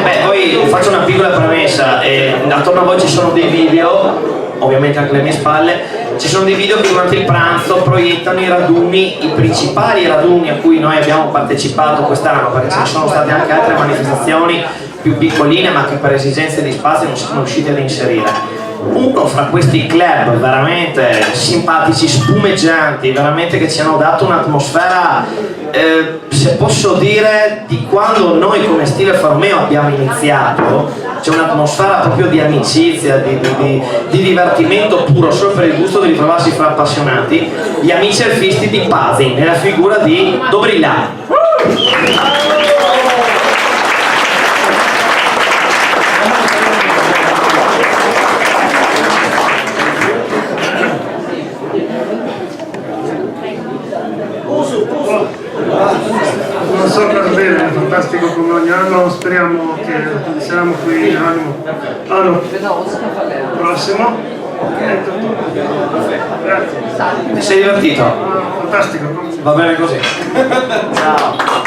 beh, poi faccio una piccola premessa, attorno a voi ci sono dei video, ovviamente anche alle mie spalle, ci sono dei video che durante il pranzo proiettano i raduni, i principali raduni a cui noi abbiamo partecipato quest'anno, perché ci sono state anche altre manifestazioni più piccoline ma che per esigenze di spazio non sono riusciti ad inserire. Uno fra questi club veramente simpatici, spumeggianti, veramente che ci hanno dato un'atmosfera, se posso dire, di quando noi come Stile Alfa Romeo abbiamo iniziato. C'è un'atmosfera proprio di amicizia, di divertimento puro, solo per il gusto di ritrovarsi fra appassionati. Gli amici alfisti di Pazin, nella figura di Dobrila. Non so per bene, è fantastico come ogni anno, speriamo che saremo qui l'anno prossimo. Grazie. Ti sei divertito? Fantastico. Va bene così. Ciao.